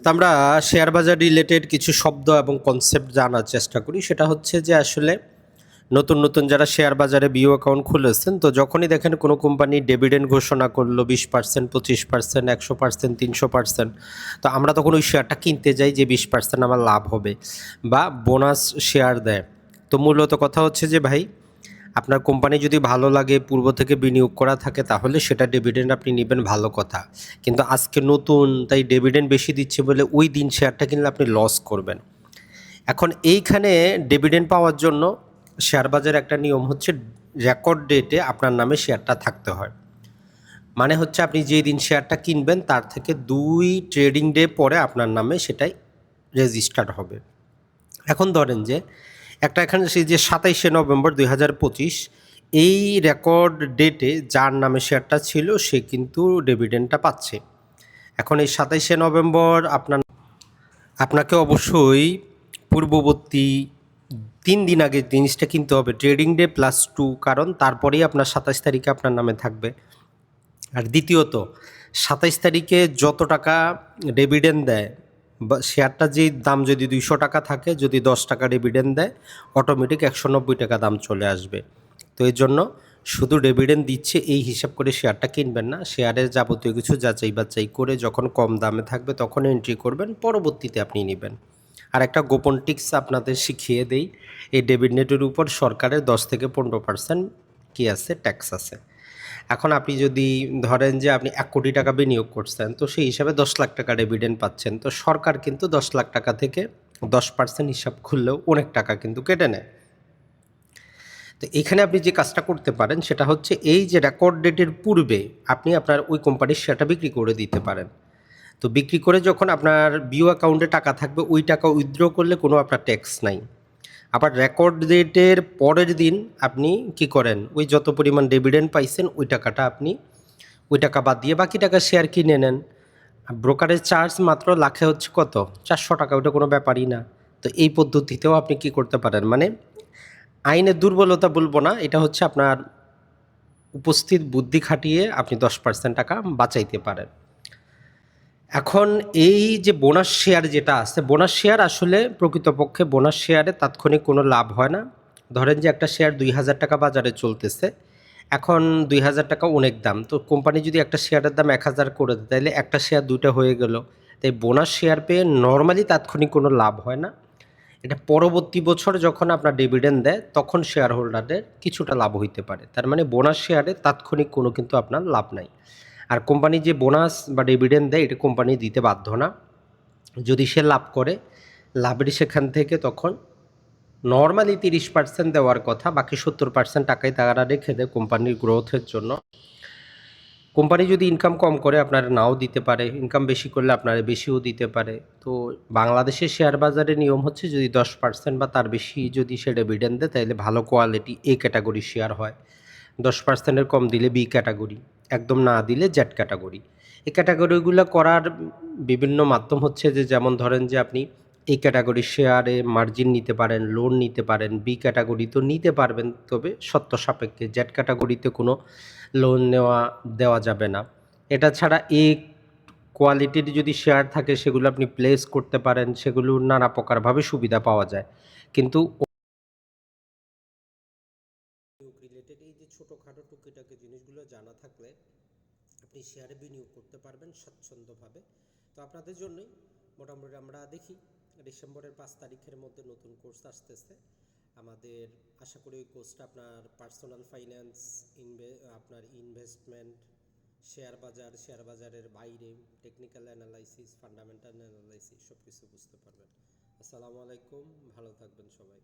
তো আমরা শেয়ার বাজার রিলেটেড কিছু শব্দ এবং কনসেপ্ট জানার চেষ্টা করি। সেটা হচ্ছে যে আসলে নতুন নতুন যারা শেয়ার বাজারে বিও অ্যাকাউন্ট খুলেছেন, তো যখনই দেখেন কোনো কোম্পানি ডিভিডেন্ড ঘোষণা করলো 20%, 25%, 100%, 300%, তো আমরা তখন ওই শেয়ারটা কিনতে যাই যে 20% আমার লাভ হবে বা বোনাস শেয়ার দেয়। তো মূলত কথা হচ্ছে যে ভাই, আপনার কোম্পানি যদি ভালো লাগে, পূর্ব থেকে বিনিয়োগ করা থাকে, তাহলে সেটা ডিভিডেন্ড আপনি নেবেন, ভালো কথা। কিন্তু আজকে নতুন তাই ডিভিডেন্ড বেশি দিচ্ছে বলে ওই দিন শেয়ারটা কিনলে আপনি লস করবেন। এখন এইখানে ডিভিডেন্ড পাওয়ার জন্য শেয়ার বাজারে একটা নিয়ম হচ্ছে রেকর্ড ডেটে আপনার নামে শেয়ারটা থাকতে হয়। মানে হচ্ছে আপনি যেই দিন শেয়ারটা কিনবেন তার থেকে 2 ট্রেডিং ডে পরে আপনার নামে সেটাই রেজিস্টার্ড হবে। এখন ধরেন যে একটা এখানে সেই যে 27শে নভেম্বর 2025 এই রেকর্ড ডেটে যার নামে শেয়ারটা ছিল সে কিন্তু ডিভিডেন্ডটা পাচ্ছে। এখন এই 27শে নভেম্বর আপনাকে অবশ্যই পূর্ববর্তী 3 দিন আগে জিনিসটা কিনতে হবে, ট্রেডিং ডে +2, কারণ তারপরেই আপনার 27 তারিখে আপনার নামে থাকবে। আর দ্বিতীয়ত 27 তারিখে যত টাকা ডিভিডেন্ড দেয় বা শেয়ারটার যেই দাম যদি 200 টাকা থাকে, যদি 10 টাকা ডিভিডেন্ড দেয়, অটোমেটিক 190 টাকা দাম চলে আসবে। তো এর জন্য শুধু ডিভিডেন্ড দিচ্ছে এই হিসাব করে শেয়ারটা কিনবেন না। শেয়ারের যাবতীয় কিছু যাচাই বাছাই করে যখন কম দামে থাকবে তখন এন্ট্রি করবেন, পরবর্তীতে আপনি নেবেন। আর একটা গোপন টিপস আপনাদের শিখিয়ে দেই, এই ডিভিডেন্ডের উপর সরকারের 10 থেকে 15% কি আছে, ট্যাক্স আছে। এখন আপনি যদি ধরেন যে আপনি 1 কোটি টাকা বিনিয়োগ করছেন, তো সেই হিসাবে 10 লাখ টাকা ডিভিডেন্ড পাচ্ছেন। তো সরকার কিন্তু 10 লাখ টাকা থেকে 10% হিসাব খুললেও অনেক টাকা কিন্তু কেটে নেয়। তো এখানে আপনি যে কাজটা করতে পারেন সেটা হচ্ছে এই যে রেকর্ড ডেটের পূর্বে আপনি আপনার ওই কোম্পানির শেয়ারটা বিক্রি করে দিতে পারেন। তো বিক্রি করে যখন আপনার বিও অ্যাকাউন্টে টাকা থাকবে, ওই টাকা উইথড্র করলে কোনো আপনার ট্যাক্স নাই। আবার রেকর্ড ডেটের পরের দিন আপনি কি করেন, ওই যত পরিমাণ ডিভিডেন্ড পাইছেন ওই টাকাটা আপনি ওই টাকা বাদ দিয়ে বাকি টাকা শেয়ার কিনে নেন। ব্রোকারেজ চার্জ মাত্র লাখে হচ্ছে কত, 400 টাকা, ওটা কোনো ব্যাপারই না। তো এই পদ্ধতিতেও আপনি কি করতে পারেন, মানে আইনের দুর্বলতা বলবো না, এটা হচ্ছে আপনার উপস্থিত বুদ্ধি খাটিয়ে আপনি 10% টাকা বাঁচাইতে পারেন। এখন এই যে বোনাস শেয়ার যেটা আছে, বোনাস শেয়ার আসলে প্রকৃতপক্ষে বোনাস শেয়ারে তাৎক্ষণিক কোনো লাভ হয় না। ধরেন যে একটা শেয়ার 2000 টাকা বাজারে চলতেছে, এখন 2000 টাকা অনেক দাম, তো কোম্পানি যদি একটা শেয়ারের দাম 1000 করে দেয়, তাহলে একটা শেয়ার 2টা হয়ে গেল। তাই বোনাস শেয়ার পেয়ে নর্মালি তাৎক্ষণিক কোনো লাভ হয় না। এটা পরবর্তী বছর যখন আপনার ডিভিডেন্ড দেয় তখন শেয়ার হোল্ডারদের কিছুটা লাভ হইতে পারে। তার মানে বোনাস শেয়ারে তাৎক্ষণিক কোনো কিন্তু আপনার লাভ নাই। আর কোম্পানি যে বোনাস বা ডিভিডেন্ড দেয় এটা কোম্পানি দিতে বাধ্য না। যদি সে লাভ করে, লাভের সেখান থেকে তখন নরমালি 30% দেওয়ার কথা, বাকি 70% টাকাই তারা রেখে দেয় কোম্পানির গ্রোথের জন্য। কোম্পানি যদি ইনকাম কম করে আপনারা নাও দিতে পারে, ইনকাম বেশি করলে আপনারা বেশিও দিতে পারে। তো বাংলাদেশের শেয়ার বাজারের নিয়ম হচ্ছে যদি 10% বা তার বেশি যদি সে ডিভিডেন্ড দেয়, তাহলে ভালো কোয়ালিটি এ ক্যাটাগরি শেয়ার হয়। 10%-এর কম দিলে বি ক্যাটাগরি, একদম না দিলে জেড ক্যাটাগরি। এই ক্যাটাগরিগুলো করার বিভিন্ন মাধ্যম হচ্ছে যে, যেমন ধরেন যে আপনি এই ক্যাটাগরির শেয়ারে মার্জিন নিতে পারেন, লোন নিতে পারেন। বি ক্যাটাগরি তো নিতে পারবেন, তবে শর্ত সাপেক্ষে। জেড ক্যাটাগরিতে কোনো লোন দেওয়া যাবে না। এটা ছাড়া এ কোয়ালিটির যদি শেয়ার থাকে সেগুলো আপনি প্লেস করতে পারেন, সেগুলো নানা প্রকারভাবে সুবিধা পাওয়া যায়। কিন্তু রিলেটেড এই যে ছোটোখাটো টুকিটাকি জিনিসগুলো জানা থাকলে আপনি শেয়ারে বিনিয়োগ করতে পারবেন স্বাচ্ছন্দ্যভাবে। তো আপনাদের জন্যই মোটামুটি আমরা দেখি ডিসেম্বরের 5 তারিখের মধ্যে নতুন কোর্স আসতেছে আমাদের। আশা করি ওই কোর্সটা আপনার পার্সোনাল ফাইন্যান্স, আপনার ইনভেস্টমেন্ট, শেয়ার বাজার, শেয়ার বাজারের বাইরে টেকনিক্যাল অ্যানালাইসিস, ফান্ডামেন্টাল অ্যানালাইসিস সব কিছু বুঝতে পারবেন। আসসালামু আলাইকুম, ভালো থাকবেন সবাই।